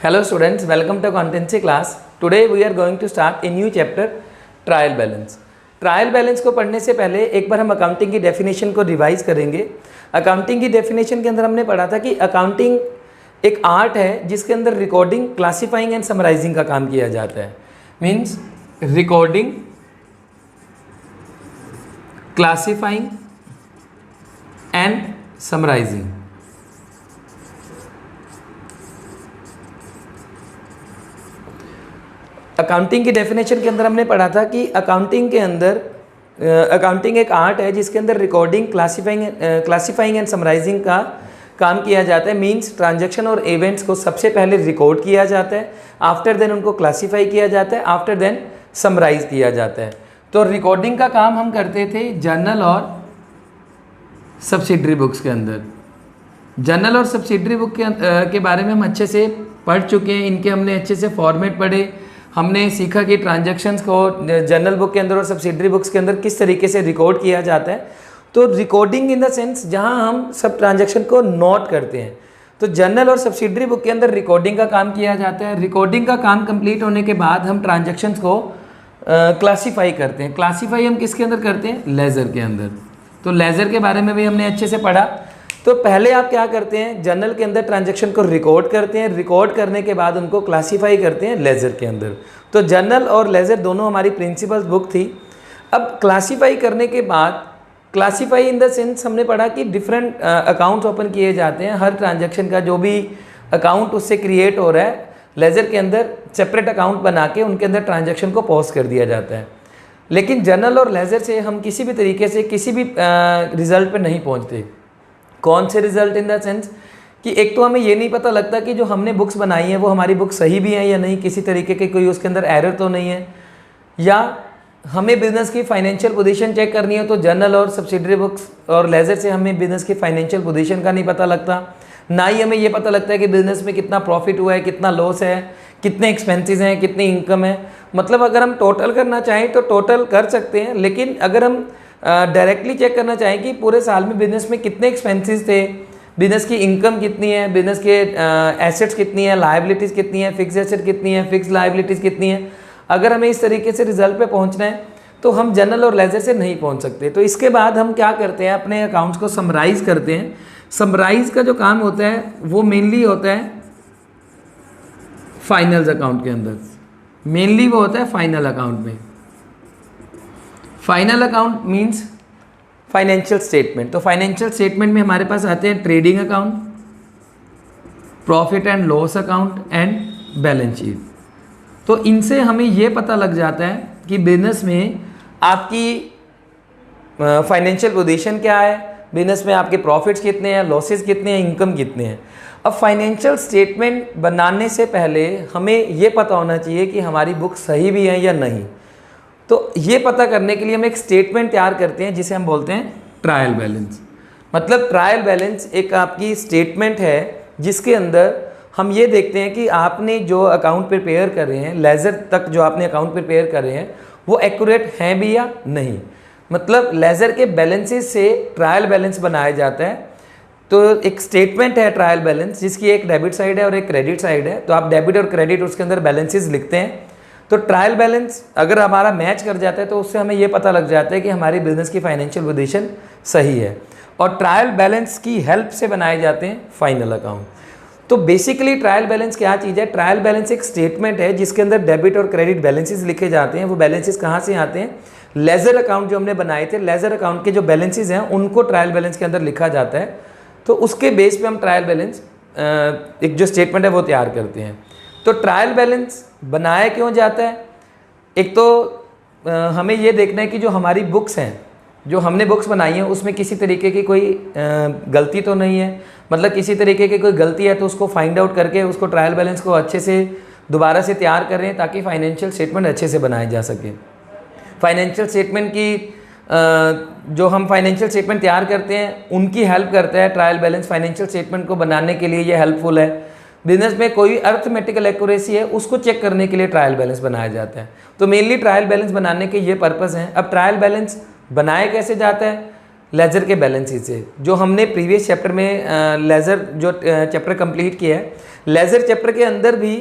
Hello students, welcome to accountancy class. Today we are going to start a new chapter, trial balance. Trial balance को पढ़ने से पहले एक बार हम accounting की डेफिनेशन को रिवाइज करेंगे. अकाउंटिंग की डेफिनेशन के अंदर हमने पढ़ा था कि अकाउंटिंग एक आर्ट है जिसके अंदर रिकॉर्डिंग, क्लासीफाइंग एंड समराइजिंग का काम किया जाता है. Means recording, classifying and summarising. Accounting की डेफिनेशन के अंदर हमने पढ़ा था कि अकाउंटिंग के अंदर अकाउंटिंग एक आर्ट है जिसके अंदर रिकॉर्डिंग, क्लासीफाइंग एंड समराइजिंग का काम किया जाता है. मींस ट्रांजैक्शन और इवेंट्स को सबसे पहले रिकॉर्ड किया जाता है, आफ्टर देन उनको क्लासीफाई किया जाता है, आफ्टर देन समराइज किया जाता है. तो रिकॉर्डिंग का काम हम करते थे जर्नल और सब्सिडरी बुक्स के अंदर. जर्नल और सब्सिडरी बुक के बारे में हम अच्छे से पढ़ चुके हैं. इनके हमने अच्छे से फॉर्मेट पढ़े. हमने सीखा कि ट्रांजैक्शंस को जर्नल बुक के अंदर और सब्सिडरी बुक्स के अंदर किस तरीके से रिकॉर्ड किया जाता है. तो रिकॉर्डिंग इन द सेंस जहां हम सब ट्रांजैक्शन को नोट करते हैं. तो जर्नल और सब्सिडरी बुक के अंदर रिकॉर्डिंग का काम किया जाता है. रिकॉर्डिंग का काम कंप्लीट होने के बाद हम ट्रांजैक्शंस को क्लासीफाई करते हैं. क्लासीफाई हम किसके अंदर करते हैं? लेजर के अंदर. तो लेजर के बारे में भी हमने अच्छे से पढ़ा. तो पहले आप क्या करते हैं? जर्नल के अंदर ट्रांजैक्शन को रिकॉर्ड करते हैं. रिकॉर्ड करने के बाद उनको क्लासीफाई करते हैं लेजर के अंदर. तो जर्नल और लेजर दोनों हमारी प्रिंसिपल बुक थी. अब क्लासीफाई करने के बाद, क्लासीफाई इन द सेंस हमने पढ़ा कि डिफरेंट अकाउंट्स ओपन किए जाते हैं. हर ट्रांजैक्शन का जो भी अकाउंट उससे क्रिएट हो रहा है, लेजर के अंदर सेपरेट अकाउंट बना के उनके अंदर ट्रांजैक्शन को पॉज कर दिया जाता है. लेकिन जर्नल और लेजर से हम किसी भी तरीके से किसी भी रिजल्ट पर नहीं पहुँचते. कौन से रिजल्ट? इन द सेंस कि एक तो हमें ये नहीं पता लगता कि जो हमने बुक्स बनाई हैं वो हमारी बुक्स सही भी हैं या नहीं, किसी तरीके के कोई उसके अंदर एरर तो नहीं है. या हमें बिजनेस की फाइनेंशियल पोजीशन चेक करनी है तो जर्नल और सब्सिडरी बुक्स और लेजर से हमें बिजनेस की फाइनेंशियल पोजीशन का नहीं पता लगता. ना ही हमें ये पता लगता है कि बिजनेस में कितना प्रॉफिट हुआ है, कितना लॉस है, कितने एक्सपेंसेस हैं, कितनी इनकम है. मतलब अगर हम टोटल करना चाहें तो टोटल कर सकते हैं, लेकिन अगर हम डायरेक्टली चेक करना चाहें कि पूरे साल में बिजनेस में कितने एक्सपेंसेस थे, बिजनेस की इनकम कितनी है, बिजनेस के एसेट्स कितनी है, लायबिलिटीज़ कितनी है, फिक्स एसेट कितनी है, फिक्स लायबिलिटीज़ कितनी है, अगर हमें इस तरीके से रिजल्ट पे पहुंचना है तो हम जर्नल और लेजर से नहीं पहुंच सकते. तो इसके बाद हम क्या करते हैं? अपने अकाउंट्स को समराइज करते हैं. समराइज का जो काम होता है वो मेनली होता है फाइनल्स अकाउंट के अंदर. मेनली वो होता है फाइनल अकाउंट में. Final account means financial statement. तो फाइनेंशियल स्टेटमेंट में हमारे पास आते हैं trading account, profit and loss account and balance sheet. तो इनसे हमें ये पता लग जाता है कि बिजनेस में आपकी फाइनेंशियल पोजीशन क्या है, बिजनेस में आपके प्रॉफिट्स कितने हैं, लॉसेस कितने हैं, इनकम कितने हैं. अब फाइनेंशियल स्टेटमेंट बनाने से पहले हमें ये पता होना चाहिए कि हमारी बुक सही भी है या नहीं. तो ये पता करने के लिए हम एक स्टेटमेंट तैयार करते हैं जिसे हम बोलते हैं ट्रायल बैलेंस. मतलब ट्रायल बैलेंस एक आपकी स्टेटमेंट है जिसके अंदर हम ये देखते हैं कि आपने जो अकाउंट प्रिपेयर कर रहे हैं, लेजर तक जो आपने अकाउंट प्रिपेयर कर रहे हैं वो एक्यूरेट हैं भी या नहीं. मतलब लेजर के बैलेंसेस से ट्रायल बैलेंस बनाया जाता है. तो एक स्टेटमेंट है ट्रायल बैलेंस जिसकी एक डेबिट साइड है और एक क्रेडिट साइड है. तो आप डेबिट और क्रेडिट उसके अंदर बैलेंसेस लिखते हैं. तो ट्रायल बैलेंस अगर हमारा मैच कर जाता है तो उससे हमें ये पता लग जाता है कि हमारी बिजनेस की फाइनेंशियल पोजीशन सही है. और ट्रायल बैलेंस की हेल्प से बनाए जाते हैं फाइनल अकाउंट. तो बेसिकली ट्रायल बैलेंस क्या चीज़ है? ट्रायल बैलेंस एक स्टेटमेंट है जिसके अंदर डेबिट और क्रेडिट बैलेंसेस लिखे जाते हैं. वो बैलेंसेस कहाँ से आते हैं? लेजर अकाउंट जो हमने बनाए थे, लेजर अकाउंट के जो बैलेंसेस हैं उनको ट्रायल बैलेंस के अंदर लिखा जाता है. तो उसके बेस पे हम ट्रायल बैलेंस एक जो स्टेटमेंट है वो तैयार करते हैं. तो ट्रायल बैलेंस बनाया क्यों जाता है? एक तो हमें ये देखना है कि जो हमारी बुक्स हैं, जो हमने बुक्स बनाई हैं उसमें किसी तरीके की कोई गलती तो नहीं है. मतलब किसी तरीके की कोई गलती है तो उसको फाइंड आउट करके उसको ट्रायल बैलेंस को अच्छे से दोबारा से तैयार कर रहे हैं ताकि फाइनेंशियल स्टेटमेंट अच्छे से बनाए जा सके. फाइनेंशियल स्टेटमेंट की जो हम फाइनेंशियल स्टेटमेंट तैयार करते हैं उनकी हेल्प करता है ट्रायल बैलेंस. फाइनेंशियल स्टेटमेंट को बनाने के लिए ये हेल्पफुल है. बिजनेस में कोई अर्थमेटिकल एक्यूरेसी है उसको चेक करने के लिए ट्रायल बैलेंस बनाया जाता है. तो मेनली ट्रायल बैलेंस बनाने के ये पर्पस हैं. अब ट्रायल बैलेंस बनाया कैसे जाता है? लेज़र के बैलेंस शीट से। जो हमने प्रीवियस चैप्टर में लेज़र जो चैप्टर कंप्लीट किया है, लेज़र चैप्टर के अंदर भी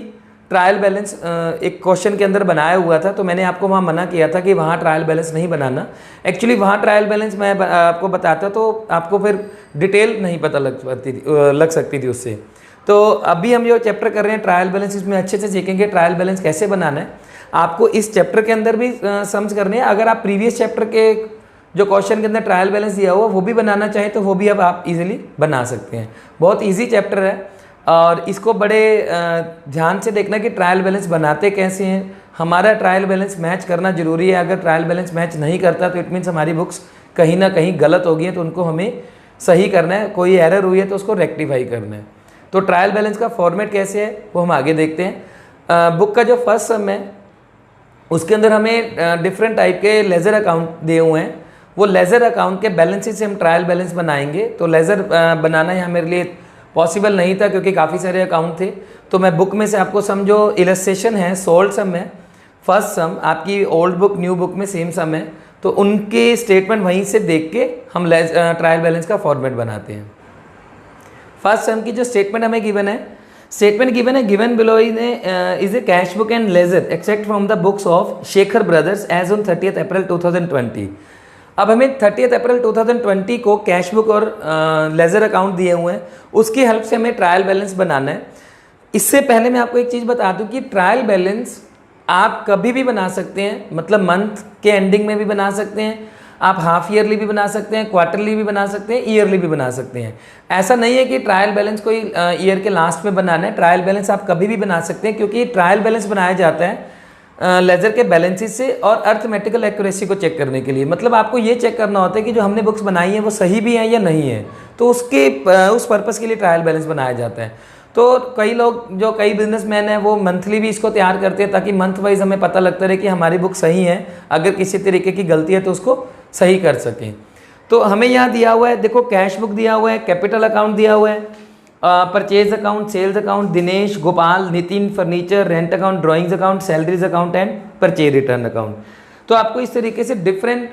ट्रायल बैलेंस एक क्वेश्चन के अंदर बनाया हुआ था, तो मैंने आपको वहाँ मना किया था कि वहाँ ट्रायल बैलेंस नहीं बनाना। एक्चुअली वहाँ ट्रायल बैलेंस मैं आपको बताता तो आपको फिर डिटेल नहीं पता लग सकती थी उससे। तो अभी हम जो चैप्टर कर रहे हैं ट्रायल बैलेंस, इसमें अच्छे से सीखेंगे ट्रायल बैलेंस कैसे बनाना है। आपको इस चैप्टर के अंदर भी सम्स करने हैं। अगर आप प्रीवियस चैप्टर के जो क्वेश्चन के अंदर ट्रायल बैलेंस दिया हुआ वो भी बनाना चाहें तो वो भी अब आप इजीली बना सकते हैं। बहुत इजी चैप्टर है और इसको बड़े ध्यान से देखना कि ट्रायल बैलेंस बनाते कैसे हैं। हमारा ट्रायल बैलेंस मैच करना जरूरी है। अगर ट्रायल बैलेंस मैच नहीं करता तो इट मीन्स हमारी बुक्स कहीं ना कहीं गलत हो गई है, तो उनको हमें सही करना है। कोई एरर हुई है तो उसको रेक्टिफाई करना है। तो ट्रायल बैलेंस का फॉर्मेट कैसे है वो हम आगे देखते हैं। बुक का जो फर्स्ट सम है उसके अंदर हमें डिफरेंट टाइप के लेज़र अकाउंट दिए हुए हैं। वो लेज़र अकाउंट के बैलेंस से हम ट्रायल बैलेंस बनाएंगे। तो लेज़र बनाना यहाँ मेरे लिए पॉसिबल नहीं था क्योंकि काफ़ी सारे अकाउंट थे। तो मैं बुक में से आपको सम जो इलस्ट्रेशन है, सोल्ड सम है, फर्स्ट सम आपकी ओल्ड बुक न्यू बुक में सेम सम है, तो उनके स्टेटमेंट वहीं से देख के हम ट्रायल बैलेंस का फॉर्मेट बनाते हैं। फर्स्ट सम की जो स्टेटमेंट हमें गिवन है, given below is a cash book and ledger except from the books of Shekhar brothers as on 30 अप्रैल 2020। अब हमें 30 अप्रैल 2020 को कैश बुक और लेज़र अकाउंट दिए हुए हैं, उसकी हेल्प से हमें ट्रायल बैलेंस बनाना है। इससे पहले मैं आपको एक चीज़ बता दूं कि ट्रायल बैलेंस आप कभी भी बना सकते हैं, मतलब मंथ के एंडिंग में भी बना सकते हैं, आप हाफ ईयरली भी बना सकते हैं, क्वार्टरली भी बना सकते हैं, ईयरली भी बना सकते हैं। ऐसा नहीं है कि ट्रायल बैलेंस कोई ईयर के लास्ट में बनाना है। ट्रायल बैलेंस आप कभी भी बना सकते हैं क्योंकि ट्रायल बैलेंस बनाया जाता है लेज़र के बैलेंसेस से और अर्थमेटिकल एक्यूरेसी को चेक करने के लिए। मतलब आपको ये चेक करना होता है कि जो हमने बुक्स बनाई हैं वो सही भी हैं या नहीं है, तो उस पर्पज़ के लिए ट्रायल बैलेंस बनाया जाता है। तो कई बिजनेसमैन हैं वो मंथली भी इसको तैयार करते हैं ताकि मंथ वाइज हमें पता लगता रहे कि हमारी बुक सही है, अगर किसी तरीके की गलती है तो उसको सही कर सकें। तो हमें यहाँ दिया हुआ है, देखो कैश बुक दिया हुआ है, कैपिटल अकाउंट दिया हुआ है, purchase account, sales account, Dinesh, Gopal, Nitin, furniture, rent account, drawings account, salaries account and purchase return account. तो आपको इस तरीके से डिफरेंट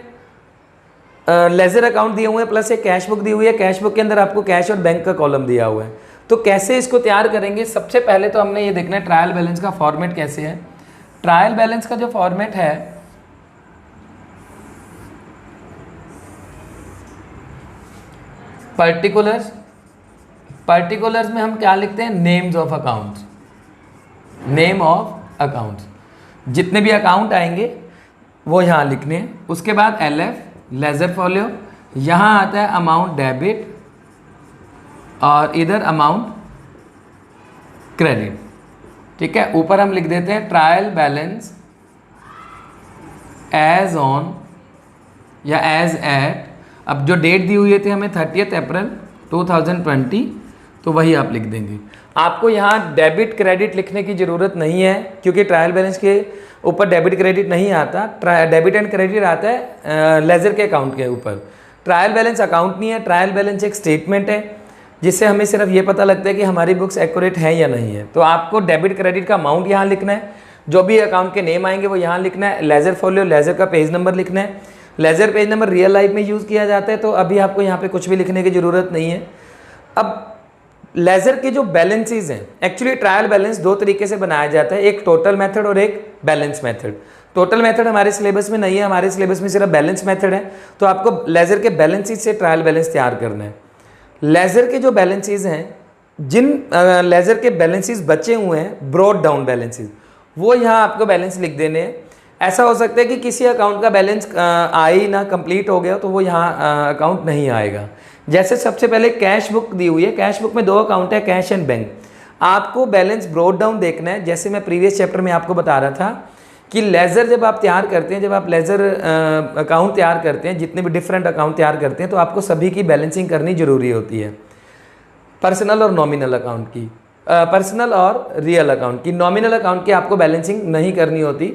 लेजर अकाउंट दिए हुए हैं, प्लस एक कैश बुक दी हुई है। कैश बुक के अंदर आपको कैश और बैंक का कॉलम दिया हुआ है। तो कैसे इसको तैयार करेंगे, सबसे पहले तो हमने ये देखना है ट्रायल बैलेंस का फॉर्मेट कैसे है। ट्रायल बैलेंस का जो फॉर्मेट है पर्टिकुलर्स में हम क्या लिखते हैं, names of accounts, name of accounts, जितने भी अकाउंट आएंगे वो यहाँ लिखने हैं। उसके बाद LF लेजर फॉलो, यहाँ आता है अमाउंट डेबिट और इधर अमाउंट क्रेडिट, ठीक है। ऊपर हम लिख देते हैं ट्रायल बैलेंस एज ऑन या एज एट, अब जो डेट दी हुई थी हमें 30 अप्रैल 2020, तो वही आप लिख देंगे। आपको यहाँ डेबिट क्रेडिट लिखने की ज़रूरत नहीं है क्योंकि ट्रायल बैलेंस के ऊपर डेबिट क्रेडिट नहीं आता। डेबिट एंड क्रेडिट आता है लेजर के अकाउंट के ऊपर। ट्रायल बैलेंस अकाउंट नहीं है, ट्रायल बैलेंस एक स्टेटमेंट है जिससे हमें सिर्फ ये पता लगता है कि हमारी बुक्स एक्यूरेट है या नहीं है। तो आपको डेबिट क्रेडिट का अमाउंट यहाँ लिखना है, जो भी अकाउंट के नेम आएंगे वो यहाँ लिखना है। लेजर फॉलो, लेजर का पेज नंबर लिखना है। Ledger page number real life में यूज़ किया जाता है, तो अभी आपको यहाँ पे कुछ भी लिखने की ज़रूरत नहीं है। अब लेजर के जो बैलेंसेस हैं, एक्चुअली ट्रायल बैलेंस दो तरीके से बनाया जाता है, एक टोटल मेथड और एक बैलेंस मेथड। टोटल मेथड हमारे सिलेबस में नहीं है, हमारे सिलेबस में सिर्फ बैलेंस मेथड है। तो आपको लेजर के बैलेंसेस से ट्रायल बैलेंस तैयार करना है। लेजर के जो बैलेंसेस हैं, जिन लेजर के बैलेंसेस बचे हुए हैं, ब्रॉड डाउन बैलेंसेस, वो यहाँ आपको बैलेंस लिख देने हैं। ऐसा हो सकता है कि किसी अकाउंट का बैलेंस आई ना, कंप्लीट हो गया, तो वो यहाँ अकाउंट नहीं आएगा। जैसे सबसे पहले कैश बुक दी हुई है, कैश बुक में दो अकाउंट है, कैश एंड बैंक। आपको बैलेंस ब्रॉड डाउन देखना है। जैसे मैं प्रीवियस चैप्टर में आपको बता रहा था कि लेजर जब आप तैयार करते हैं, जब आप लेजर अकाउंट तैयार करते हैं, जितने भी डिफरेंट अकाउंट तैयार करते हैं, तो आपको सभी की बैलेंसिंग करनी जरूरी होती है। पर्सनल और नॉमिनल अकाउंट की, पर्सनल और रियल अकाउंट की। नॉमिनल अकाउंट की आपको बैलेंसिंग नहीं करनी होती।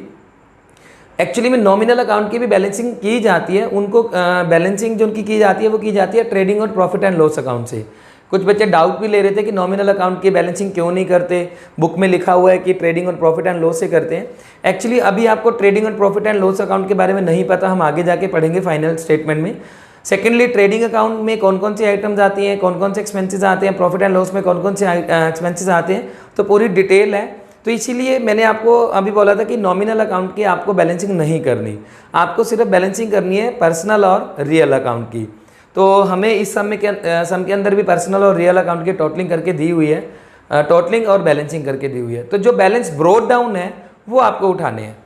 एक्चुअली में नॉमिनल अकाउंट की भी बैलेंसिंग की जाती है। उनको बैलेंसिंग जो उनकी की जाती है वो की जाती है ट्रेडिंग और प्रॉफिट एंड लॉस अकाउंट से। कुछ बच्चे डाउट भी ले रहे थे कि नॉमिनल अकाउंट की बैलेंसिंग क्यों नहीं करते, बुक में लिखा हुआ है कि ट्रेडिंग और प्रॉफिट एंड लॉस से करते हैं। एक्चुअली अभी आपको ट्रेडिंग और प्रॉफिट एंड लॉस अकाउंट के बारे में नहीं पता, हम आगे जाके पढ़ेंगे फाइनल स्टेटमेंट में। सेकेंडली ट्रेडिंग अकाउंट में कौन कौन सी आइटम्स आती हैं, कौन कौन से एक्सपेंसेस आते हैं, प्रॉफिट एंड लॉस में कौन कौन से एक्सपेंसेस आते हैं, तो पूरी डिटेल है। तो इसीलिए मैंने आपको अभी बोला था कि नॉमिनल अकाउंट की आपको बैलेंसिंग नहीं करनी, आपको सिर्फ बैलेंसिंग करनी है पर्सनल और रियल अकाउंट की। तो हमें इस सम के अंदर भी पर्सनल और रियल अकाउंट की टोटलिंग करके दी हुई है, टोटलिंग और बैलेंसिंग करके दी हुई है। तो जो बैलेंस ब्रोड डाउन है वो आपको उठाने हैं।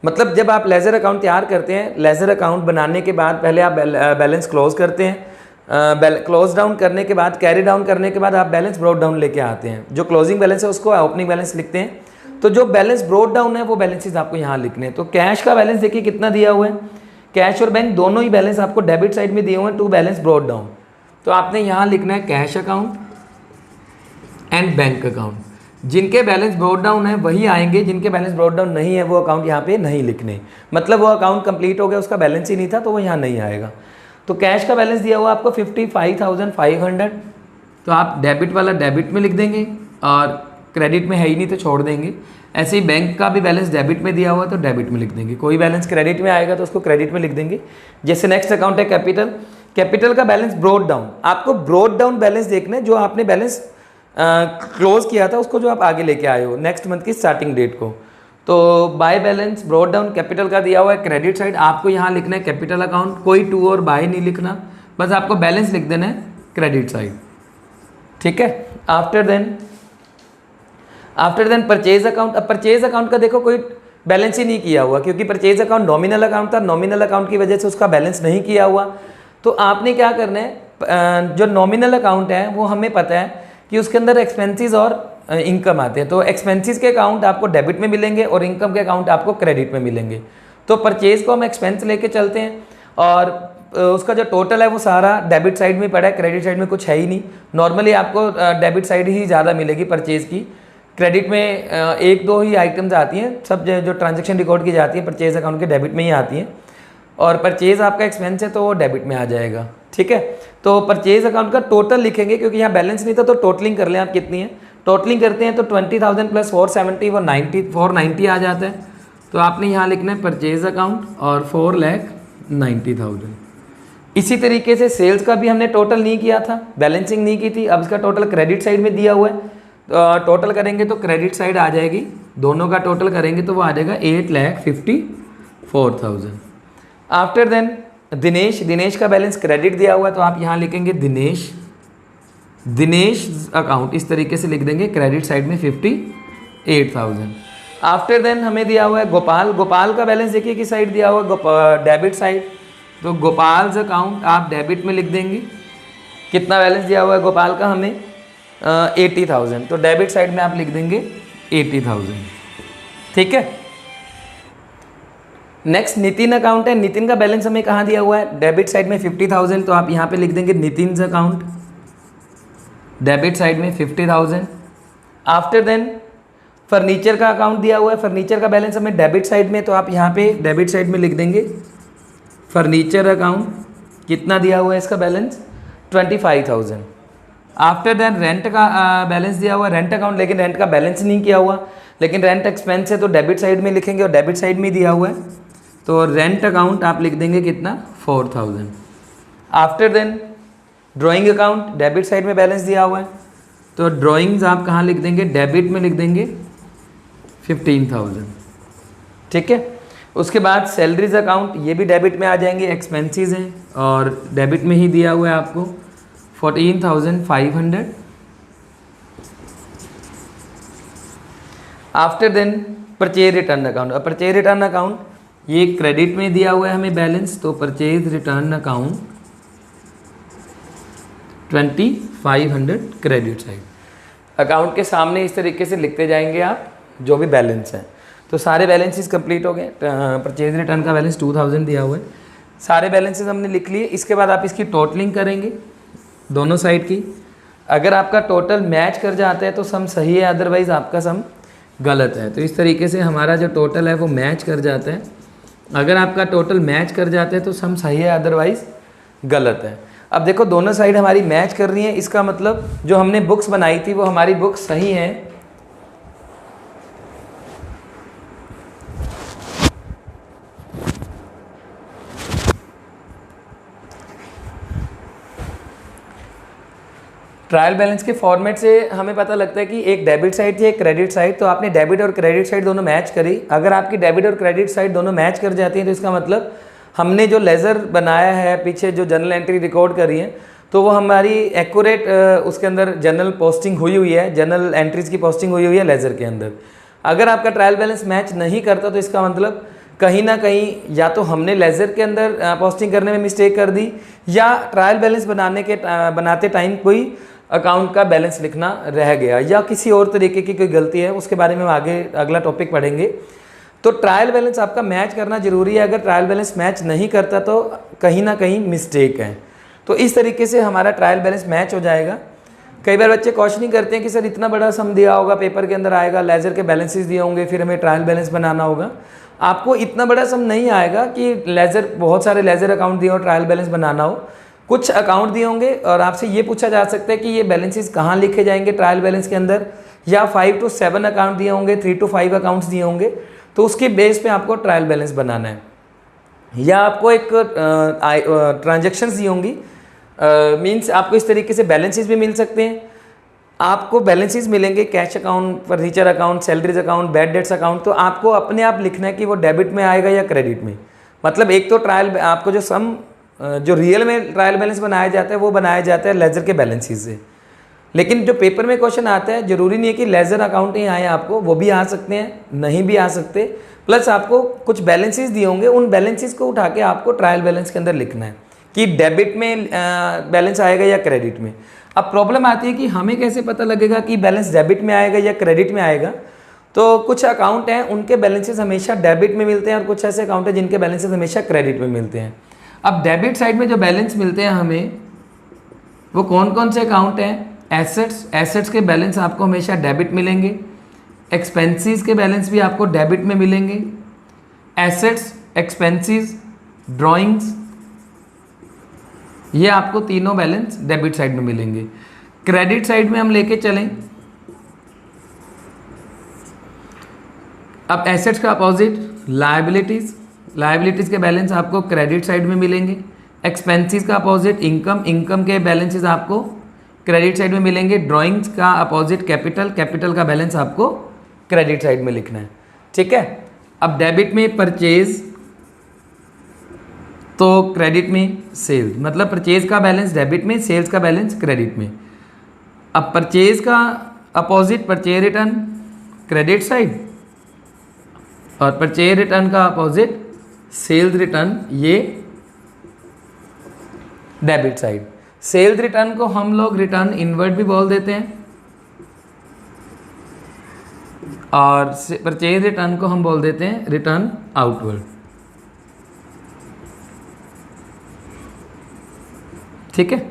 मतलब जब आप लेजर अकाउंट तैयार करते हैं, लेजर अकाउंट बनाने के बाद पहले आप बैलेंस क्लोज करते हैं, क्लोज डाउन करने के बाद, कैरी डाउन करने के बाद आप बैलेंस ब्रोड डाउन लेके आते हैं। जो क्लोजिंग बैलेंस है उसको ओपनिंग बैलेंस लिखते हैं। तो जो बैलेंस ब्रोड डाउन है वो बैलेंसेस आपको यहाँ लिखने हैं। तो कैश का बैलेंस देखिए कितना दिया हुआ है, कैश और बैंक दोनों ही बैलेंस आपको डेबिट साइड में दिए हुए हैं टू बैलेंस ब्रोड डाउन। तो आपने यहाँ लिखना है cash account and bank account. जिनके बैलेंस ब्रोड डाउन है वही आएंगे, जिनके बैलेंस ब्रोड डाउन नहीं है वो अकाउंट यहाँ पे नहीं लिखने। मतलब वो अकाउंट कंप्लीट हो गया, उसका बैलेंस ही नहीं था तो वो यहाँ नहीं आएगा। तो कैश का बैलेंस दिया हुआ आपको 55,500, तो आप डेबिट वाला डेबिट में लिख देंगे और क्रेडिट में है ही नहीं तो छोड़ देंगे। ऐसे ही बैंक का भी बैलेंस डेबिट में दिया हुआ तो डेबिट में लिख देंगे, कोई बैलेंस क्रेडिट में आएगा तो उसको क्रेडिट में लिख देंगे। जैसे नेक्स्ट अकाउंट है कैपिटल, कैपिटल का बैलेंस ब्रोड डाउन, आपको ब्रोड डाउन बैलेंस देखना है, जो आपने बैलेंस क्लोज किया था उसको जो आप आगे लेके आए हो नेक्स्ट मंथ की स्टार्टिंग डेट को। तो by balance broad down capital का दिया हुआ है क्रेडिट साइड, आपको यहाँ लिखना है कैपिटल अकाउंट, कोई टू और बाय नहीं लिखना, बस आपको बैलेंस लिख देना है क्रेडिट साइड, ठीक है। After then purchase account. अब परचेज अकाउंट का देखो कोई बैलेंस ही नहीं किया हुआ, क्योंकि परचेज अकाउंट नॉमिनल अकाउंट था, नॉमिनल अकाउंट की वजह से उसका बैलेंस नहीं किया हुआ। तो आपने क्या करना है, जो नॉमिनल अकाउंट है वो हमें पता है कि उसके अंदर एक्सपेंसेस और इनकम आते हैं। तो एक्सपेंसेस के अकाउंट आपको डेबिट में मिलेंगे और इनकम के अकाउंट आपको क्रेडिट में मिलेंगे। तो परचेज को हम एक्सपेंस लेके चलते हैं और उसका जो टोटल है वो सारा डेबिट साइड में पड़ा है, क्रेडिट साइड में कुछ है ही नहीं। नॉर्मली आपको डेबिट साइड ही ज़्यादा मिलेगी परचेज की, क्रेडिट में एक दो ही आइटम्स आती हैं, सब जो ट्रांजेक्शन रिकॉर्ड की जाती है परचेज अकाउंट के डेबिट में ही आती हैं, और परचेज आपका एक्सपेंस है तो वो डेबिट में आ जाएगा, ठीक है। तो परचेज अकाउंट का टोटल लिखेंगे, क्योंकि यहाँ बैलेंस नहीं था तो टोटलिंग कर लें आप कितनी है। टोटलिंग करते हैं तो 20,000 प्लस 470 वो 490 आ जाता है। तो आपने यहाँ लिखना है परचेज अकाउंट और 4,90,000। इसी तरीके से सेल्स का भी हमने टोटल नहीं किया था, बैलेंसिंग नहीं की थी, अब इसका टोटल क्रेडिट साइड में दिया हुआ है। तो टोटल करेंगे तो क्रेडिट साइड आ जाएगी, दोनों का टोटल करेंगे तो वो आ जाएगा 8,54,000। आफ्टर देन दिनेश का बैलेंस क्रेडिट दिया हुआ है तो आप यहाँ लिखेंगे दिनेश अकाउंट, इस तरीके से लिख देंगे, क्रेडिट साइड में 58,000। आफ्टर देन हमें दिया हुआ है गोपाल का बैलेंस देखिए किस साइड दिया हुआ है, डेबिट साइड। तो गोपाल अकाउंट आप डेबिट में लिख देंगे। कितना बैलेंस दिया हुआ है गोपाल का हमें 80,000, तो डेबिट साइड में आप लिख देंगे 80,000, ठीक है। नेक्स्ट नितिन अकाउंट है, नितिन का बैलेंस हमें कहाँ दिया हुआ है, डेबिट साइड में 50,000, तो आप यहाँ पे लिख देंगे नितिन अकाउंट, डेबिट साइड में 50,000। आफ्टर देन फर्नीचर का अकाउंट दिया हुआ है, फर्नीचर का बैलेंस हमें डेबिट साइड में, तो आप यहाँ पे डेबिट साइड में लिख देंगे फर्नीचर अकाउंट, कितना दिया हुआ है इसका बैलेंस 25,000। आफ्टर देन रेंट का बैलेंस दिया हुआ है, रेंट अकाउंट, लेकिन रेंट का बैलेंस नहीं किया हुआ, लेकिन रेंट एक्सपेंस है तो डेबिट साइड में लिखेंगे और डेबिट साइड में दिया हुआ है, तो रेंट अकाउंट आप लिख देंगे कितना 4,000। After then drawing account, debit side में बैलेंस दिया हुआ है, तो ड्राइंग्स आप कहाँ लिख देंगे, डेबिट में लिख देंगे 15,000, ठीक है। उसके बाद सैलरीज अकाउंट, ये भी डेबिट में आ जाएंगे, एक्सपेंसेस हैं और डेबिट में ही दिया हुआ है आपको 14,500। After then purchase return account, और परचेज रिटर्न अकाउंट ये क्रेडिट में दिया हुआ है हमें बैलेंस, तो purchase return account 2,500 credit side. Account के सामने इस तरीके से लिखते जाएंगे आप जो भी बैलेंस है। तो सारे बैलेंसेस कंप्लीट हो गए, परचेज रिटर्न का बैलेंस 2,000 दिया हुआ है, सारे बैलेंसेस हमने लिख लिए। इसके बाद आप इसकी टोटलिंग करेंगे दोनों साइड की। अगर आपका टोटल मैच कर जाता है तो सम सही है, अदरवाइज़ आपका सम गलत है। तो इस तरीके से हमारा जो टोटल है वो मैच कर जाता है। अगर आपका टोटल मैच कर जाता है तो सम सही है, अदरवाइज़ गलत है। अब देखो दोनों साइड हमारी मैच कर रही है, इसका मतलब जो हमने बुक्स बनाई थी वो हमारी बुक्स सही हैं। ट्रायल बैलेंस के फॉर्मेट से हमें पता लगता है कि एक डेबिट साइड थी एक क्रेडिट साइड, तो आपने डेबिट और क्रेडिट साइड दोनों मैच करी। अगर आपकी डेबिट और क्रेडिट साइड दोनों मैच कर जाती हैं तो इसका मतलब हमने जो लेज़र बनाया है, पीछे जो जर्नल एंट्री रिकॉर्ड करी है, तो वो हमारी एक्यूरेट उसके अंदर जर्नल पोस्टिंग हुई है, जर्नल एंट्रीज की पोस्टिंग हुई है लेज़र के अंदर। अगर आपका ट्रायल बैलेंस मैच नहीं करता तो इसका मतलब कहीं ना कहीं या तो हमने लेज़र के अंदर पोस्टिंग करने में मिस्टेक कर दी, या ट्रायल बैलेंस बनाते टाइम कोई अकाउंट का बैलेंस लिखना रह गया, या किसी और तरीके की कोई गलती है, उसके बारे में हम आगे अगला टॉपिक पढ़ेंगे। तो ट्रायल बैलेंस आपका मैच करना जरूरी है। अगर ट्रायल बैलेंस मैच नहीं करता तो कहीं ना कहीं मिस्टेक है। तो इस तरीके से हमारा ट्रायल बैलेंस मैच हो जाएगा। कई बार बच्चे क्वेश्चनिंग करते हैं कि सर इतना बड़ा सम दिया होगा, पेपर के अंदर आएगा, लेज़र के बैलेंसेस दिए होंगे, फिर हमें ट्रायल बैलेंस बनाना होगा। आपको इतना बड़ा सम नहीं आएगा कि लेज़र, बहुत सारे लेज़र अकाउंट दिए हो, ट्रायल बैलेंस बनाना हो। कुछ अकाउंट दिए होंगे और आपसे ये पूछा जा सकता है कि ये बैलेंसेस कहाँ लिखे जाएंगे ट्रायल बैलेंस के अंदर, या 5 to 7 अकाउंट दिए होंगे, 3 to 5 अकाउंट्स दिए होंगे, तो उसके बेस पे आपको ट्रायल बैलेंस बनाना है। या आपको एक ट्रांजेक्शन्स दी होंगी, मीन्स आपको इस तरीके से बैलेंसेस भी मिल सकते हैं। आपको बैलेंसेस मिलेंगे cash account, furniture account, salaries account, bad debts account, तो आपको अपने आप लिखना है कि वो डेबिट में आएगा या क्रेडिट में। मतलब एक तो ट्रायल, आपको जो सम जो रियल में ट्रायल बैलेंस बनाया जाता है वो बनाया जाता है लेज़र के बैलेंसेस से। लेकिन जो पेपर में क्वेश्चन आता है, जरूरी नहीं है कि लेज़र अकाउंट ही आए आपको, वो भी आ सकते हैं, नहीं भी आ सकते। प्लस आपको कुछ बैलेंसेस दिए होंगे, उन बैलेंसेस को उठा के आपको ट्रायल बैलेंस के अंदर लिखना है कि डेबिट में बैलेंस आएगा या क्रेडिट में। अब प्रॉब्लम आती है कि हमें कैसे पता लगेगा कि बैलेंस डेबिट में आएगा या क्रेडिट में आएगा। तो कुछ अकाउंट हैं उनके बैलेंसेस हमेशा डेबिट में मिलते हैं, और कुछ ऐसे अकाउंट हैं जिनके बैलेंसेस हमेशा क्रेडिट में मिलते हैं। अब डेबिट साइड में जो बैलेंस मिलते हैं हमें, वो कौन कौन से अकाउंट हैं? एसेट्स के बैलेंस आपको हमेशा डेबिट मिलेंगे। एक्सपेंसेस के बैलेंस भी आपको डेबिट में मिलेंगे। एसेट्स, एक्सपेंसेस, ड्राइंग्स, ये आपको तीनों बैलेंस डेबिट साइड में मिलेंगे। क्रेडिट साइड में हम लेके चलें, अब एसेट्स का अपोजिट लायबिलिटीज़ के बैलेंस आपको क्रेडिट साइड में मिलेंगे। एक्सपेंसेस का अपोजिट इनकम के बैलेंसेस आपको क्रेडिट साइड में मिलेंगे। ड्राइंग्स का अपोजिट कैपिटल का बैलेंस आपको क्रेडिट साइड में लिखना है, ठीक है। अब डेबिट में परचेज, तो क्रेडिट में सेल्स, मतलब परचेज का बैलेंस डेबिट में, सेल्स का बैलेंस क्रेडिट में। अब परचेज का opposite purchase return credit side, और परचेज रिटर्न का अपोजिट सेल्स रिटर्न, ये डेबिट साइड। सेल्स रिटर्न को हम लोग रिटर्न इनवर्ड भी बोल देते हैं, और परचेज रिटर्न को हम बोल देते हैं रिटर्न आउटवर्ड, ठीक है।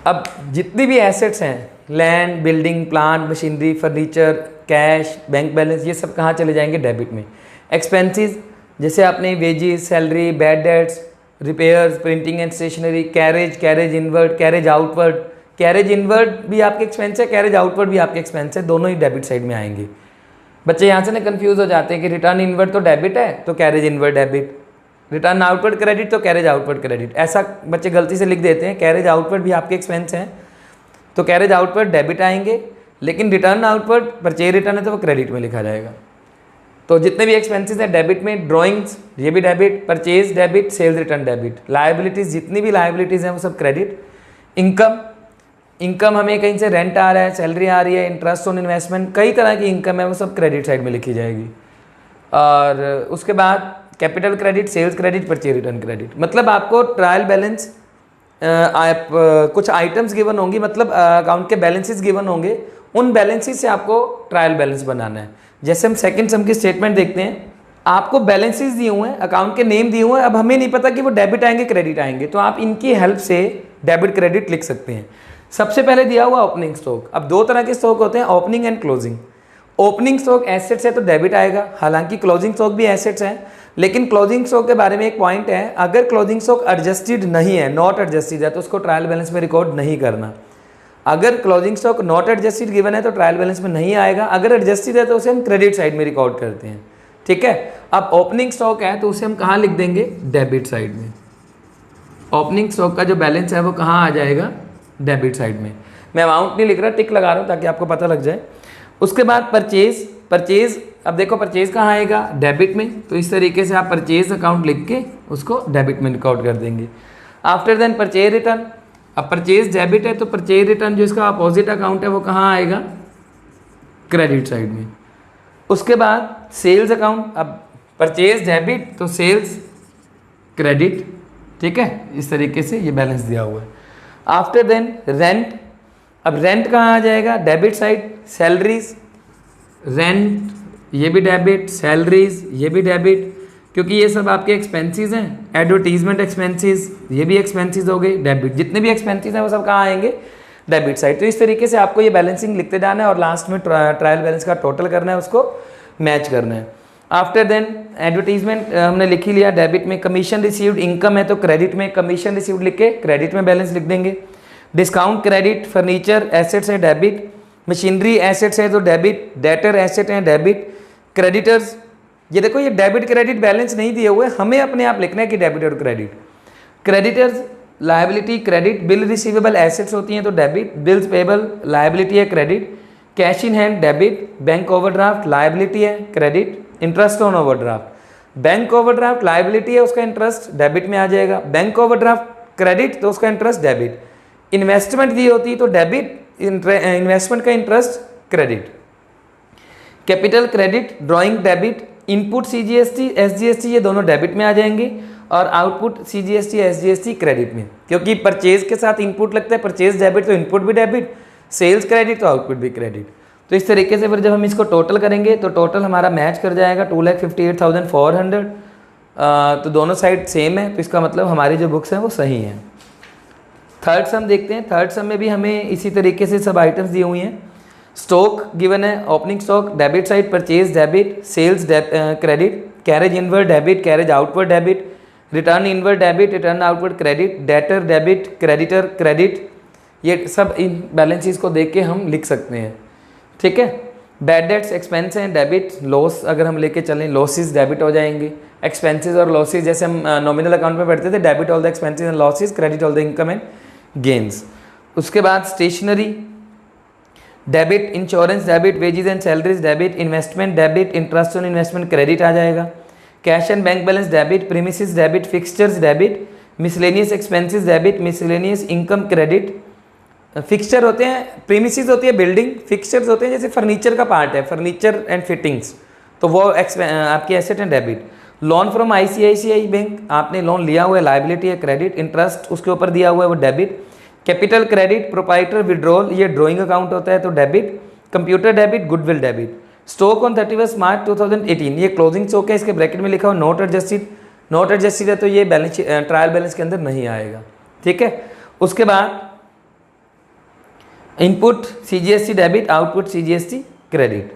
अब जितनी भी एसेट्स हैं, land, building, plant, machinery, furniture, cash, bank balance, ये सब कहाँ चले जाएंगे? डेबिट में। एक्सपेंसेस, जैसे आपने wages, salary, bad debts, repairs, printing and stationery, carriage inward, carriage outward. Carriage inward भी आपके एक्सपेंस है, कैरेज आउटवर्ड भी आपके एक्सपेंस है, दोनों ही डेबिट साइड में आएंगे। बच्चे यहाँ से ना कंफ्यूज हो जाते हैं कि रिटर्न इनवर्ड तो डेबिट है तो carriage inward debit, return outward credit तो कैरेज आउटवर्ड क्रेडिट, ऐसा बच्चे गलती से लिख देते हैं। कैरेज आउटवर्ड भी आपके एक्सपेंस हैं तो कैरेज आउटवर्ड डेबिट आएंगे, लेकिन रिटर्न आउटवर्ड परचेज रिटर्न है तो वो क्रेडिट में लिखा जाएगा। तो जितने भी एक्सपेंसेस हैं डेबिट में, ड्राइंग्स ये भी debit, purchase debit, sales return debit, liabilities जितनी भी लायबिलिटीज़ हैं वो सब क्रेडिट। इनकम हमें कहीं से रेंट आ रहा है, सैलरी आ रही है, इंटरेस्ट ऑन इन्वेस्टमेंट, कई तरह की इनकम है, वो सब क्रेडिट साइड में लिखी जाएगी। और उसके बाद capital credit, sales credit, purchase return credit. मतलब आपको ट्रायल बैलेंस कुछ आइटम्स गिवन होंगी, मतलब अकाउंट के बैलेंसेस गिवन होंगे, उन बैलेंसेस से आपको ट्रायल बैलेंस बनाना है। जैसे हम सेकंड सम की स्टेटमेंट देखते हैं, आपको बैलेंसेस दिए हुए हैं, अकाउंट के नेम दिए हुए हैं, अब हमें नहीं पता कि वो डेबिट आएंगे क्रेडिट आएंगे, तो आप इनकी हेल्प से डेबिट क्रेडिट लिख सकते हैं। सबसे पहले दिया हुआ ओपनिंग स्टॉक। अब दो तरह के स्टॉक होते हैं, opening and closing. Opening stock assets है तो डेबिट आएगा, हालांकि क्लोजिंग स्टॉक भी एसेट्स हैं, लेकिन क्लोजिंग स्टॉक के बारे में एक पॉइंट है, अगर क्लोजिंग स्टॉक एडजस्टेड नहीं है, नॉट एडजस्टेड है, तो उसको ट्रायल बैलेंस में रिकॉर्ड नहीं करना। अगर closing stock not adjusted given है तो ट्रायल बैलेंस में नहीं आएगा, अगर एडजस्टेड है तो उसे हम क्रेडिट साइड में रिकॉर्ड करते हैं, ठीक है। अब ओपनिंग स्टॉक है तो उसे हम कहाँ लिख देंगे? डेबिट साइड में। ओपनिंग स्टॉक का जो बैलेंस है वो कहाँ आ जाएगा? डेबिट साइड में। मैं अमाउंट नहीं लिख रहा, टिक लगा रहा हूँ ताकि आपको पता लग जाए। उसके बाद परचेज, अब देखो परचेज कहाँ आएगा, डेबिट में, तो इस तरीके से आप परचेज अकाउंट लिख के उसको डेबिट में रिकॉर्ड कर देंगे। आफ्टर देन परचेज रिटर्न, अब परचेज डेबिट है तो परचेज रिटर्न जो इसका अपोजिट अकाउंट है वो कहाँ आएगा, क्रेडिट साइड में। उसके बाद सेल्स अकाउंट, अब परचेज डेबिट तो सेल्स क्रेडिट, ठीक है, इस तरीके से ये बैलेंस दिया हुआ है। आफ्टर देन रेंट, अब रेंट कहाँ आ जाएगा, डेबिट साइड, सैलरीज, रेंट ये भी डेबिट, सैलरीज ये भी डेबिट, क्योंकि ये सब आपके एक्सपेंसेस हैं। एडवर्टीजमेंट एक्सपेंसेस ये भी एक्सपेंसेस हो गए, डेबिट, जितने भी एक्सपेंसेस हैं वो सब कहाँ आएंगे, डेबिट साइड। तो इस तरीके से आपको ये बैलेंसिंग लिखते जाना है और लास्ट में ट्रायल बैलेंस का टोटल करना है, उसको मैच करना है। आफ्टर देन एडवर्टीजमेंट हमने लिख ही लिया, डेबिट में। कमीशन रिसीव्ड, इनकम है तो क्रेडिट में कमीशन रिसीव्ड लिख के क्रेडिट में बैलेंस लिख देंगे। डिस्काउंट क्रेडिट, फर्नीचर एसेट्स है डेबिट, मशीनरी एसेट्स है तो डेबिट, डेटर एसेट है डेबिट, क्रेडिटर्स, ये देखो ये डेबिट क्रेडिट बैलेंस नहीं दिए हुए, हमें अपने आप लिखना है कि डेबिट और credit. Creditors liability credit, bill receivable assets होती हैं तो डेबिट, बिल्स पेबल लायबिलिटी है credit, cash in hand debit, bank overdraft liability है credit, interest on overdraft, bank overdraft liability है उसका इंटरेस्ट डेबिट में आ जाएगा, बैंक ओवरड्राफ्ट क्रेडिट तो उसका इंटरेस्ट डेबिट, इन्वेस्टमेंट दी होती तो डेबिट, इन्वेस्टमेंट का interest credit, capital credit, drawing debit, input CGST SGST ये दोनों डेबिट में आ जाएंगे और आउटपुट सीजीएसटी एसजीएसटी क्रेडिट में, क्योंकि परचेज के साथ इनपुट लगता है, परचेज डेबिट तो इनपुट भी डेबिट, सेल्स क्रेडिट तो आउटपुट भी क्रेडिट। तो इस तरीके से फिर जब हम इसको टोटल करेंगे तो टोटल हमारा मैच कर जाएगा 2,58,400। तो दोनों साइड सेम है, तो इसका मतलब हमारी जो बुक्स हैं वो सही हैं। थर्ड सम देखते हैं। थर्ड सम में भी हमें इसी तरीके से सब आइटम्स दी हुई हैं। स्टॉक गिवन है, opening stock debit side, purchase debit, sales credit, carriage inward debit, carriage outward debit, return inward debit, return outward क्रेडिट, डेटर डेबिट, क्रेडिटर क्रेडिट, ये सब इन बैलेंसेस को देख के हम लिख सकते हैं, ठीक है। बैड डेट्स एक्सपेंस हैं डेबिट, लॉस अगर हम लेके चलें लॉसेस डेबिट हो जाएंगे, एक्सपेंसेस और लॉसेस जैसे हम नॉमिनल अकाउंट में पढ़ते थे, debit all the expenses and losses, credit all the income and gains. उसके बाद stationery debit, insurance debit, wages and salaries debit, investment debit, interest on investment credit आ जाएगा, cash and bank balance debit, premises debit, fixtures debit, miscellaneous expenses debit, miscellaneous income credit. Fixture होते हैं, premises होती है building, fixtures होते हैं जैसे furniture का पार्ट है, फर्नीचर एंड फिटिंग्स, तो वो आपकी asset and debit. Loan from ICICI bank, आपने लोन लिया हुआ है, लायबिलिटी है क्रेडिट, इंटरेस्ट उसके ऊपर दिया हुआ है वो debit. Capital credit, proprietor withdrawal ये ड्राइंग अकाउंट होता है तो debit, computer debit, goodwill debit. Stock on 31 मार्च 2018 ये क्लोजिंग स्टॉक है, इसके ब्रैकेट में लिखा हुआ नोट एडजस्टेड, नोट एडजस्टेड है तो ये बैलेंस ट्रायल बैलेंस के अंदर नहीं आएगा, ठीक है। उसके बाद input CGST debit, output CGST credit.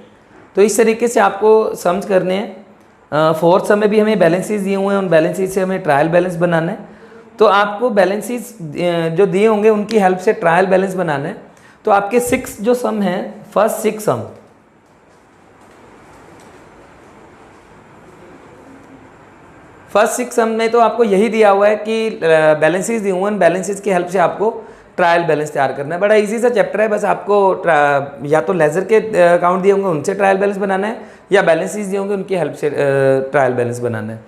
तो इस तरीके से आपको समझ करने हैं। फोर्थ सम में भी हमें बैलेंसेस दिए हुए हैं, उन बैलेंसेस से हमें ट्रायल बैलेंस बनाना है। तो आपको बैलेंसेस जो दिए होंगे उनकी हेल्प से ट्रायल बैलेंस बनाना है। तो आपके 6 जो सम हैं, फर्स्ट 6 सम, फर्स्ट 6 सम में तो आपको यही दिया हुआ है कि बैलेंसेस दिए हुए हैं, बैलेंसेस की हेल्प से आपको ट्रायल बैलेंस तैयार करना है। बड़ा इजी सा चैप्टर है, बस आपको या तो लेजर के अकाउंट दिए होंगे उनसे ट्रायल बैलेंस बनाना है या बैलेंसेस दिए होंगे उनकी हेल्प से ट्रायल बैलेंस बनाना है।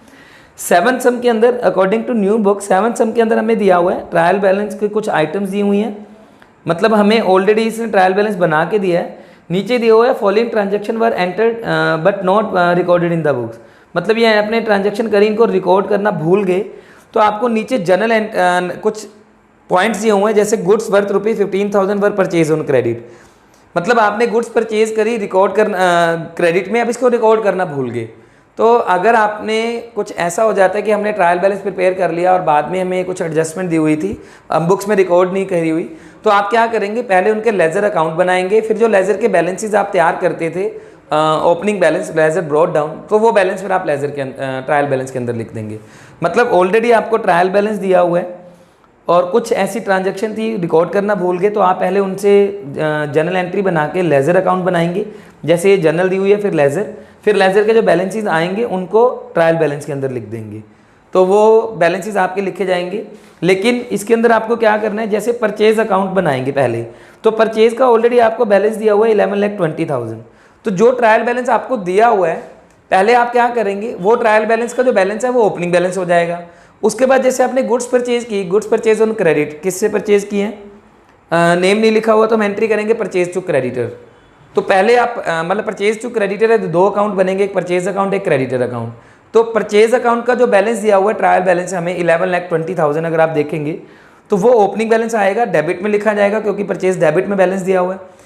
7 सम के अंदर अकॉर्डिंग टू न्यू बुक 7 सम के अंदर हमें दिया हुआ है ट्रायल बैलेंस के कुछ आइटम्स दी हुई हैं, मतलब हमें ऑलरेडी इसने ट्रायल बैलेंस बना के दिया है। नीचे दिया हुआ है following transaction were entered but not recorded in the books, मतलब ये अपने ट्रांजेक्शन करी इनको रिकॉर्ड करना भूल गए। तो आपको नीचे जनरल कुछ पॉइंट्स दिए हुए हैं, जैसे goods worth ₹15,000 were purchase on credit, मतलब आपने गुड्स परचेज करी रिकॉर्ड करना क्रेडिट में, अब इसको रिकॉर्ड करना भूल गए। तो अगर आपने कुछ ऐसा हो जाता है कि हमने ट्रायल बैलेंस प्रिपेयर कर लिया और बाद में हमें कुछ एडजस्टमेंट दी हुई थी, अब बुक्स में रिकॉर्ड नहीं करी हुई, तो आप क्या करेंगे, पहले उनके लेजर अकाउंट बनाएंगे, फिर जो लेजर के बैलेंसेज आप तैयार करते थे opening balance ledger brought down, तो वो बैलेंस फिर आप लेजर के ट्रायल बैलेंस के अंदर लिख देंगे। मतलब ऑलरेडी आपको ट्रायल बैलेंस दिया हुआ है और कुछ ऐसी ट्रांजैक्शन थी रिकॉर्ड करना भूल गए, तो आप पहले उनसे जनरल एंट्री बना के लेजर अकाउंट बनाएंगे, जैसे ये जनरल दी हुई है, फिर लेजर के जो बैलेंसेस आएंगे उनको ट्रायल बैलेंस के अंदर लिख देंगे। तो वो बैलेंसेस आपके लिखे जाएंगे। लेकिन इसके अंदर आपको क्या करना है, जैसे परचेज अकाउंट बनाएंगे पहले, तो परचेज का ऑलरेडी आपको बैलेंस दिया हुआ है 11,20,000। तो जो ट्रायल बैलेंस आपको दिया हुआ है, पहले आप क्या करेंगे, वो ट्रायल बैलेंस का जो बैलेंस है वो ओपनिंग बैलेंस हो जाएगा। उसके बाद जैसे आपने गुड्स परचेज की, गुड्स परचेज ऑन क्रेडिट, किससे परचेज किए हैं, नेम नहीं लिखा हुआ तो हम एंट्री करेंगे परचेज टू क्रेडिटर। तो पहले आप मतलब परचेज टू क्रेडिटर है तो दो अकाउंट बनेंगे, एक परचेज अकाउंट एक क्रेडिटर अकाउंट। तो परचेज अकाउंट का जो बैलेंस दिया हुआ है ट्रायल बैलेंस हमें 11,20,000 अगर आप देखेंगे तो वो ओपनिंग बैलेंस आएगा, डेबिट में लिखा जाएगा क्योंकि परचेज डेबिट में बैलेंस दिया हुआ है।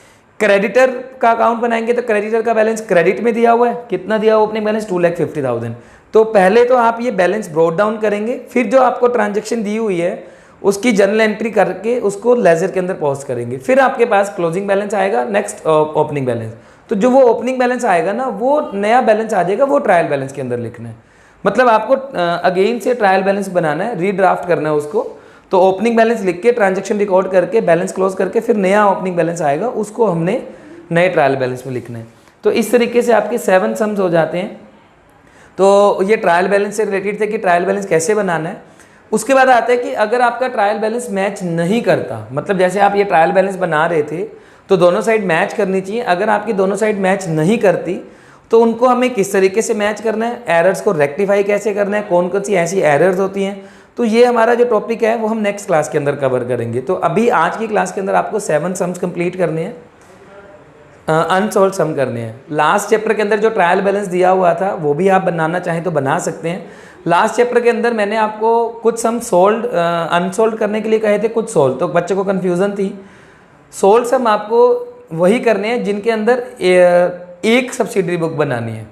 क्रेडिटर का अकाउंट बनाएंगे तो क्रेडिटर का बैलेंस क्रेडिट में दिया हुआ है, कितना दिया हुआ ओपनिंग बैलेंस 2,50,000। तो पहले तो आप ये बैलेंस ब्रोट डाउन करेंगे, फिर जो आपको ट्रांजेक्शन दी हुई है उसकी जर्नल एंट्री करके उसको लेजर के अंदर पोस्ट करेंगे, फिर आपके पास क्लोजिंग बैलेंस आएगा, नेक्स्ट ओपनिंग बैलेंस। तो जो वो ओपनिंग बैलेंस आएगा ना, वो नया बैलेंस आ जाएगा, वो ट्रायल बैलेंस के अंदर लिखना है। मतलब आपको अगेन से ट्रायल बैलेंस बनाना है, रीड्राफ्ट करना है उसको। तो ओपनिंग बैलेंस लिख के ट्रांजेक्शन रिकॉर्ड करके बैलेंस क्लोज करके फिर नया ओपनिंग बैलेंस आएगा, उसको हमने नए ट्रायल बैलेंस में लिखना है। तो इस तरीके से आपके 7 सम्स हो जाते हैं। तो ये ट्रायल बैलेंस से रिलेटेड थे कि ट्रायल बैलेंस कैसे बनाना है। उसके बाद आता है कि अगर आपका ट्रायल बैलेंस मैच नहीं करता, मतलब जैसे आप ये ट्रायल बैलेंस बना रहे थे तो दोनों साइड मैच करनी चाहिए, अगर आपकी दोनों साइड मैच नहीं करती तो उनको हमें किस तरीके से मैच करना है, एरर्स को रेक्टिफाई कैसे करना है, कौन कौन सी ऐसी एरर्स होती हैं। तो ये हमारा जो टॉपिक है वो हम नेक्स्ट क्लास के अंदर कवर करेंगे। तो अभी आज की क्लास के अंदर आपको 7 सम्स कंप्लीट करने हैं, अनसॉल्व सम करने हैं। लास्ट चैप्टर के अंदर जो ट्रायल बैलेंस दिया हुआ था वो भी आप बनाना चाहें तो बना सकते हैं। लास्ट चैप्टर के अंदर मैंने आपको कुछ सम सोल्व अनसोल्व करने के लिए कहे थे, कुछ सोल्व, तो बच्चे को कन्फ्यूज़न थी। सोल्व सम आपको वही करने हैं जिनके अंदर एक सब्सिडरी बुक बनानी है।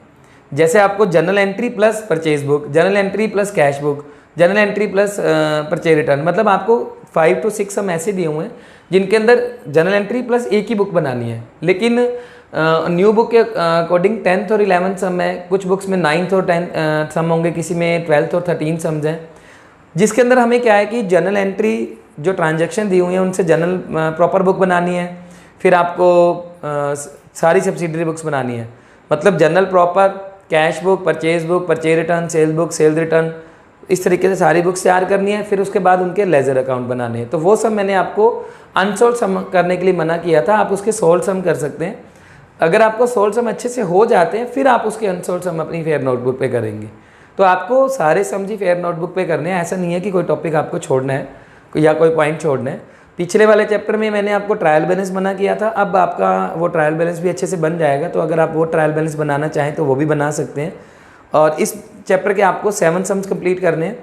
जैसे आपको journal entry plus purchase book, journal entry plus cash book, journal entry plus purchase return, मतलब आपको 5 to 6 सम ऐसे दिए हुए हैं जिनके अंदर जर्नल एंट्री प्लस एक ही बुक बनानी है। लेकिन न्यू बुक के अकॉर्डिंग 10th और 11th सम है, कुछ बुक्स में 9th और 10th सम होंगे, किसी में 12th और 13 सम्स हैं, जिसके अंदर हमें क्या है कि जर्नल एंट्री जो ट्रांजैक्शन दी हुई है उनसे जर्नल प्रॉपर बुक बनानी है, फिर आपको सारी सब्सिडरी बुक्स बनानी है, मतलब journal proper, cash book, purchase return, cell book, cell return, इस तरीके से सारी बुक्स तैयार करनी है। फिर उसके बाद उनके लेजर अकाउंट बनाने हैं। तो वो सब मैंने आपको अनसोल्व सम करने के लिए मना किया था, आप उसके सोल्व सम कर सकते हैं। अगर आपको सोल्व सम अच्छे से हो जाते हैं फिर आप उसके अनसोल्व सम अपनी फेयर नोटबुक पे करेंगे। तो आपको सारे सम जी फेयर नोटबुक पे करने हैं, ऐसा नहीं है कि कोई टॉपिक आपको छोड़ना है या कोई पॉइंट छोड़ना है। पिछले वाले चैप्टर में मैंने आपको ट्रायल बैलेंस बना किया था, अब आपका वो ट्रायल बैलेंस भी अच्छे से बन जाएगा। तो अगर आप वो ट्रायल बैलेंस बनाना चाहें तो वो भी बना सकते हैं। और इस चैप्टर के आपको 7 सम्स कंप्लीट करने हैं।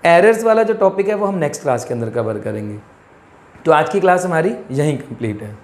एरर्स वाला जो टॉपिक है वो हम नेक्स्ट क्लास के अंदर कवर करेंगे। तो आज की क्लास हमारी यहीं कंप्लीट है।